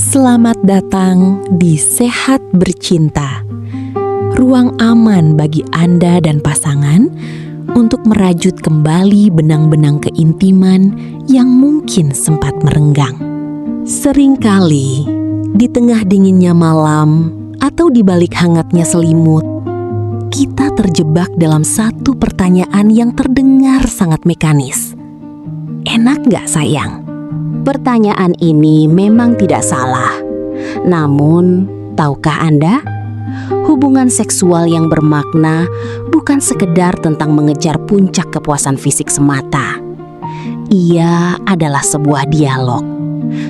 Selamat datang di Sehat Bercinta, ruang aman bagi Anda dan pasangan untuk merajut kembali benang-benang keintiman yang mungkin sempat merenggang. Seringkali, di tengah dinginnya malam atau di balik hangatnya selimut, kita terjebak dalam satu pertanyaan yang terdengar sangat mekanis. Enak gak sayang? Pertanyaan ini memang tidak salah. Namun, tahukah Anda? Hubungan seksual yang bermakna bukan sekedar tentang mengejar puncak kepuasan fisik semata. Ia adalah sebuah dialog,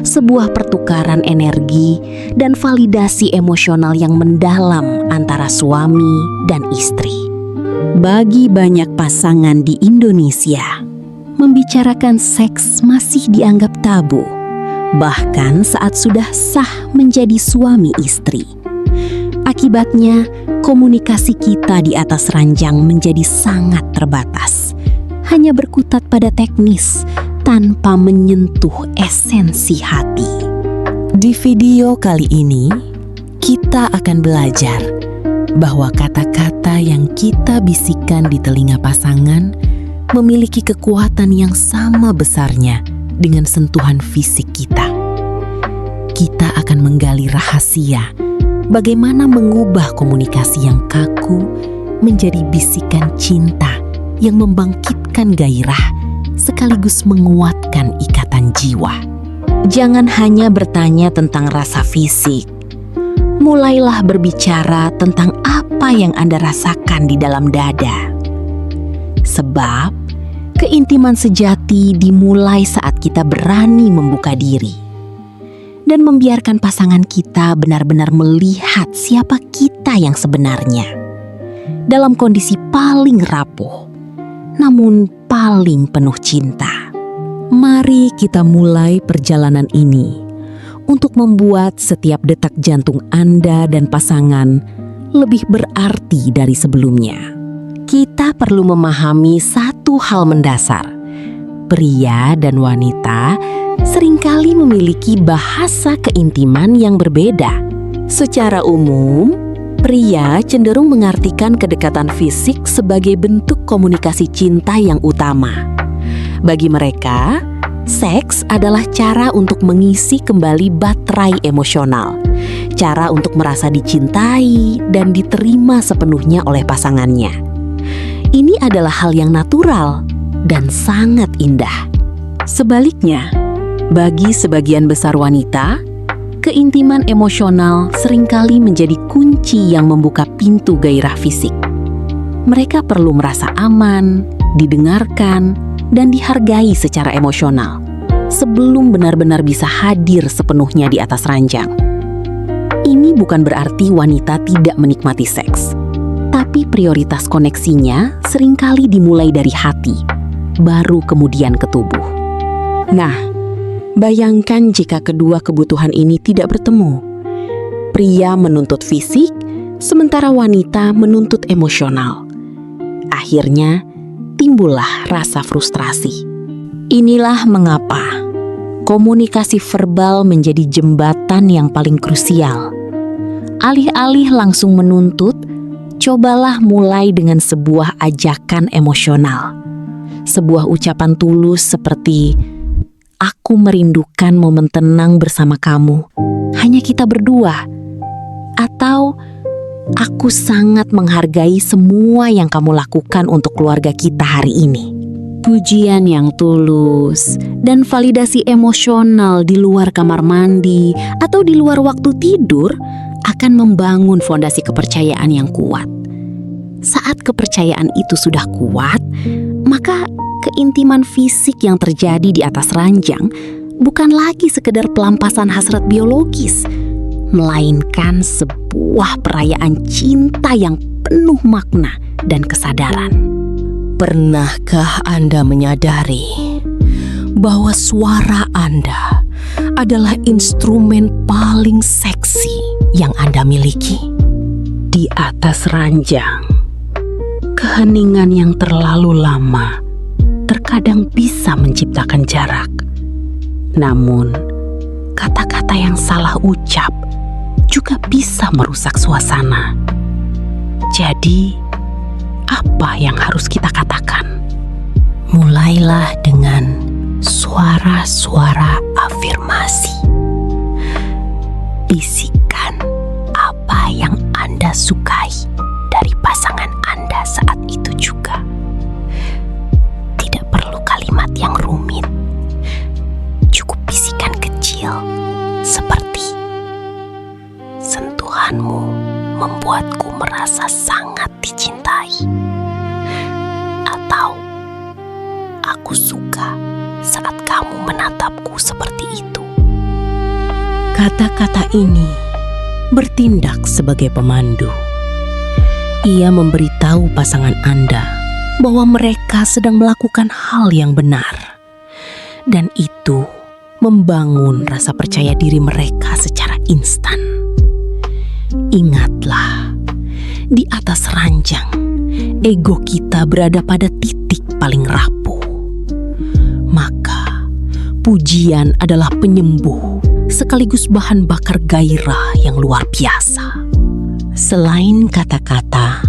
sebuah pertukaran energi dan validasi emosional yang mendalam antara suami dan istri. Bagi banyak pasangan di Indonesia, membicarakan seks masih dianggap tabu, bahkan saat sudah sah menjadi suami istri. Akibatnya, komunikasi kita di atas ranjang menjadi sangat terbatas, hanya berkutat pada teknis tanpa menyentuh esensi hati. Di video kali ini, kita akan belajar bahwa kata-kata yang kita bisikan di telinga pasangan memiliki kekuatan yang sama besarnya dengan sentuhan fisik kita. Kita akan menggali rahasia bagaimana mengubah komunikasi yang kaku menjadi bisikan cinta yang membangkitkan gairah sekaligus menguatkan ikatan jiwa. Jangan hanya bertanya tentang rasa fisik. Mulailah berbicara tentang apa yang Anda rasakan di dalam dada. Sebab, keintiman sejati dimulai saat kita berani membuka diri dan membiarkan pasangan kita benar-benar melihat siapa kita yang sebenarnya dalam kondisi paling rapuh, namun paling penuh cinta. Mari kita mulai perjalanan ini untuk membuat setiap detak jantung Anda dan pasangan lebih berarti dari sebelumnya. Kita perlu memahami satu hal mendasar. Pria dan wanita seringkali memiliki bahasa keintiman yang berbeda. Secara umum, pria cenderung mengartikan kedekatan fisik sebagai bentuk komunikasi cinta yang utama. Bagi mereka, seks adalah cara untuk mengisi kembali baterai emosional, cara untuk merasa dicintai dan diterima sepenuhnya oleh pasangannya. Ini adalah hal yang natural dan sangat indah. Sebaliknya, bagi sebagian besar wanita, keintiman emosional seringkali menjadi kunci yang membuka pintu gairah fisik. Mereka perlu merasa aman, didengarkan, dan dihargai secara emosional sebelum benar-benar bisa hadir sepenuhnya di atas ranjang. Ini bukan berarti wanita tidak menikmati seks, tapi prioritas koneksinya seringkali dimulai dari hati, baru kemudian ke tubuh. Nah, bayangkan jika kedua kebutuhan ini tidak bertemu. Pria menuntut fisik, sementara wanita menuntut emosional. Akhirnya, timbullah rasa frustrasi. Inilah mengapa komunikasi verbal menjadi jembatan yang paling krusial. Alih-alih langsung menuntut, cobalah mulai dengan sebuah ajakan emosional. Sebuah ucapan tulus seperti, "Aku merindukan momen tenang bersama kamu, hanya kita berdua." Atau, "Aku sangat menghargai semua yang kamu lakukan untuk keluarga kita hari ini." Pujian yang tulus dan validasi emosional di luar kamar mandi atau di luar waktu tidur akan membangun fondasi kepercayaan yang kuat. Saat kepercayaan itu sudah kuat, maka keintiman fisik yang terjadi di atas ranjang bukan lagi sekedar pelampasan hasrat biologis, melainkan sebuah perayaan cinta yang penuh makna dan kesadaran. Pernahkah Anda menyadari bahwa suara Anda adalah instrumen paling seksi yang Anda miliki? Di atas ranjang, keheningan yang terlalu lama terkadang bisa menciptakan jarak. Namun, kata-kata kata yang salah ucap juga bisa merusak suasana. Jadi, apa yang harus kita katakan? Mulailah dengan suara-suara afirmasi. Bisikan apa yang Anda sukai dari pasangan Anda saat itu juga. Tidak perlu kalimat yang rumit. Cukup bisikan kecil seperti, "Sentuhanmu membuatku merasa sangat dicintai." Atau, "Aku suka saat kamu menatapku seperti itu." Kata-kata ini bertindak sebagai pemandu. Ia memberitahu pasangan Anda bahwa mereka sedang melakukan hal yang benar. Dan itu membangun rasa percaya diri mereka secara instan. Ingatlah, di atas ranjang, ego kita berada pada titik paling rapuh. Maka, pujian adalah penyembuh sekaligus bahan bakar gairah yang luar biasa. Selain kata-kata,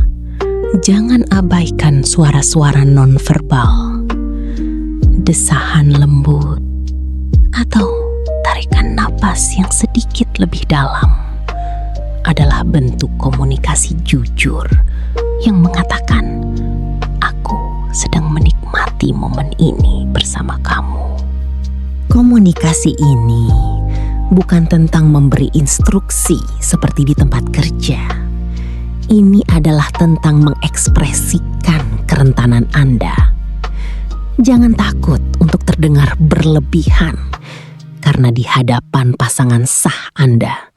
jangan abaikan suara-suara nonverbal. Desahan lembut atau tarikan napas yang sedikit lebih dalam adalah bentuk komunikasi jujur yang mengatakan, "Aku sedang menikmati momen ini bersama kamu." Komunikasi ini bukan tentang memberi instruksi seperti di tempat kerja. Ini adalah tentang mengekspresikan kerentanan Anda. Jangan takut untuk terdengar berlebihan, karena di hadapan pasangan sah Anda,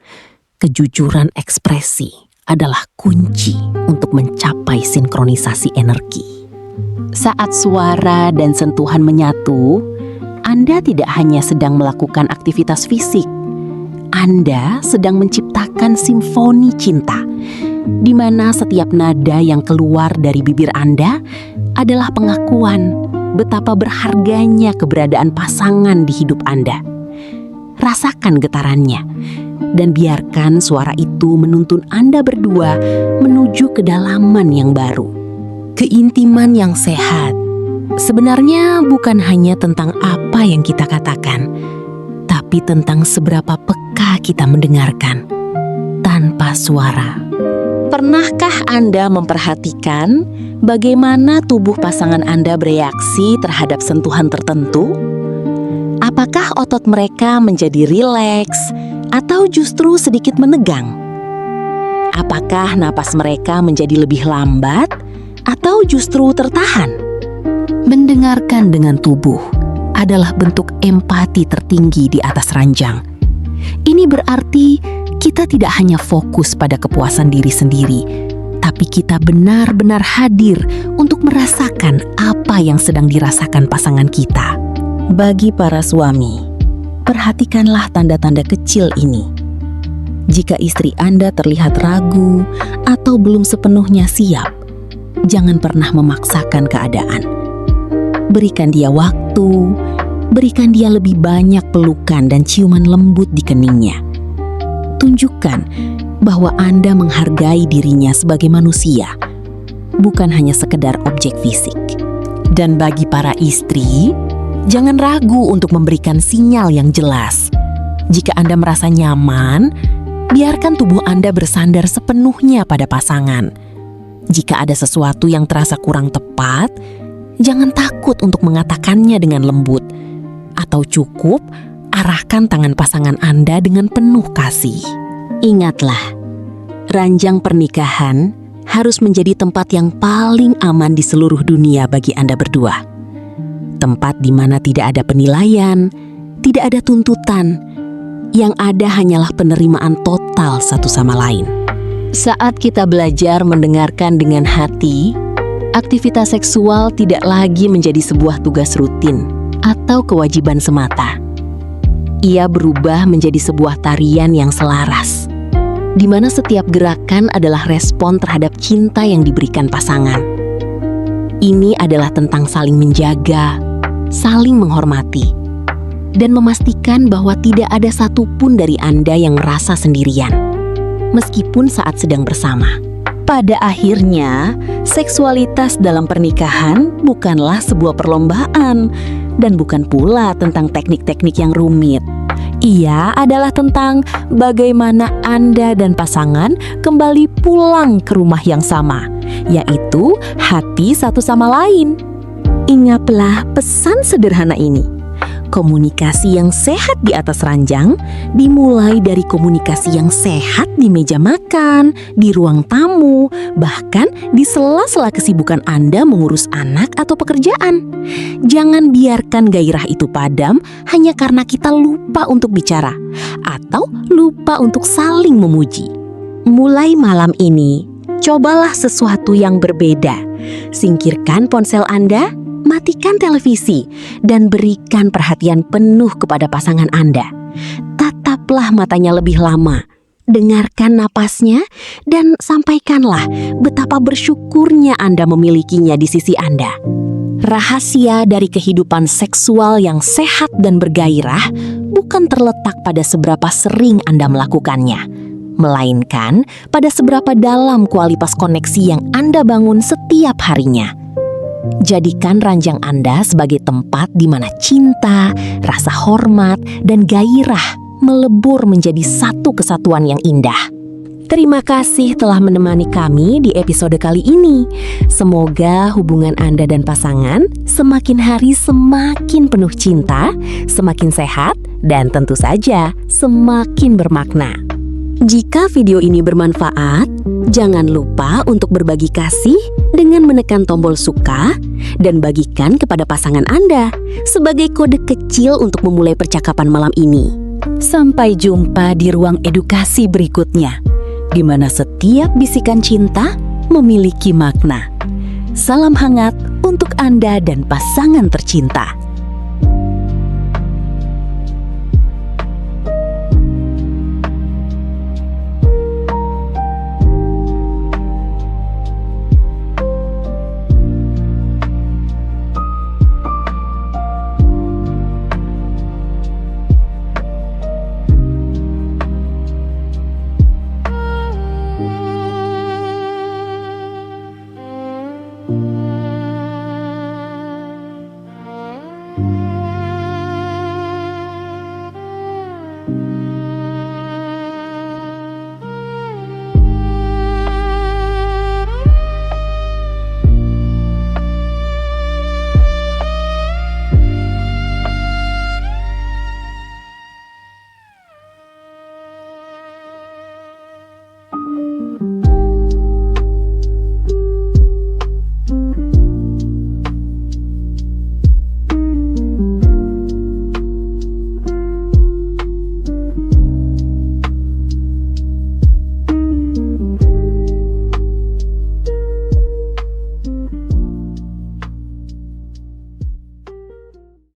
kejujuran ekspresi adalah kunci untuk mencapai sinkronisasi energi. Saat suara dan sentuhan menyatu, Anda tidak hanya sedang melakukan aktivitas fisik, Anda sedang menciptakan simfoni cinta, di mana setiap nada yang keluar dari bibir Anda adalah pengakuan betapa berharganya keberadaan pasangan di hidup Anda. Rasakan getarannya, dan biarkan suara itu menuntun Anda berdua menuju kedalaman yang baru. Keintiman yang sehat sebenarnya bukan hanya tentang apa yang kita katakan, tapi tentang seberapa peka kita mendengarkan tanpa suara. Pernahkah Anda memperhatikan bagaimana tubuh pasangan Anda bereaksi terhadap sentuhan tertentu? Apakah otot mereka menjadi rileks atau justru sedikit menegang? Apakah napas mereka menjadi lebih lambat atau justru tertahan? Mendengarkan dengan tubuh adalah bentuk empati tertinggi di atas ranjang. Ini berarti kita tidak hanya fokus pada kepuasan diri sendiri, tapi kita benar-benar hadir untuk merasakan apa yang sedang dirasakan pasangan kita. Bagi para suami, perhatikanlah tanda-tanda kecil ini. Jika istri Anda terlihat ragu atau belum sepenuhnya siap, jangan pernah memaksakan keadaan. Berikan dia waktu, berikan dia lebih banyak pelukan dan ciuman lembut di keningnya. Tunjukkan bahwa Anda menghargai dirinya sebagai manusia, bukan hanya sekedar objek fisik. Dan bagi para istri, jangan ragu untuk memberikan sinyal yang jelas. Jika Anda merasa nyaman, biarkan tubuh Anda bersandar sepenuhnya pada pasangan. Jika ada sesuatu yang terasa kurang tepat, jangan takut untuk mengatakannya dengan lembut, atau cukup arahkan tangan pasangan Anda dengan penuh kasih. Ingatlah, ranjang pernikahan harus menjadi tempat yang paling aman di seluruh dunia bagi Anda berdua. Tempat di mana tidak ada penilaian, tidak ada tuntutan. Yang ada hanyalah penerimaan total satu sama lain. Saat kita belajar mendengarkan dengan hati, aktivitas seksual tidak lagi menjadi sebuah tugas rutin atau kewajiban semata. Ia berubah menjadi sebuah tarian yang selaras, di mana setiap gerakan adalah respon terhadap cinta yang diberikan pasangan. Ini adalah tentang saling menjaga, saling menghormati, dan memastikan bahwa tidak ada satupun dari Anda yang merasa sendirian, meskipun saat sedang bersama. Pada akhirnya, seksualitas dalam pernikahan bukanlah sebuah perlombaan dan bukan pula tentang teknik-teknik yang rumit. Ia adalah tentang bagaimana Anda dan pasangan kembali pulang ke rumah yang sama, yaitu hati satu sama lain. Ingatlah pesan sederhana ini. Komunikasi yang sehat di atas ranjang dimulai dari komunikasi yang sehat di meja makan, di ruang tamu, bahkan di sela-sela kesibukan Anda mengurus anak atau pekerjaan. Jangan biarkan gairah itu padam hanya karena kita lupa untuk bicara atau lupa untuk saling memuji. Mulai malam ini, cobalah sesuatu yang berbeda. Singkirkan ponsel Anda, matikan televisi, dan berikan perhatian penuh kepada pasangan Anda. Tataplah matanya lebih lama, dengarkan napasnya, dan sampaikanlah betapa bersyukurnya Anda memilikinya di sisi Anda. Rahasia dari kehidupan seksual yang sehat dan bergairah bukan terletak pada seberapa sering Anda melakukannya, melainkan pada seberapa dalam kualitas koneksi yang Anda bangun setiap harinya. Jadikan ranjang Anda sebagai tempat di mana cinta, rasa hormat, dan gairah melebur menjadi satu kesatuan yang indah. Terima kasih telah menemani kami di episode kali ini. Semoga hubungan Anda dan pasangan semakin hari semakin penuh cinta, semakin sehat, dan tentu saja semakin bermakna. Jika video ini bermanfaat, jangan lupa untuk berbagi kasih dengan menekan tombol suka dan bagikan kepada pasangan Anda sebagai kode kecil untuk memulai percakapan malam ini. Sampai jumpa di ruang edukasi berikutnya, di mana setiap bisikan cinta memiliki makna. Salam hangat untuk Anda dan pasangan tercinta.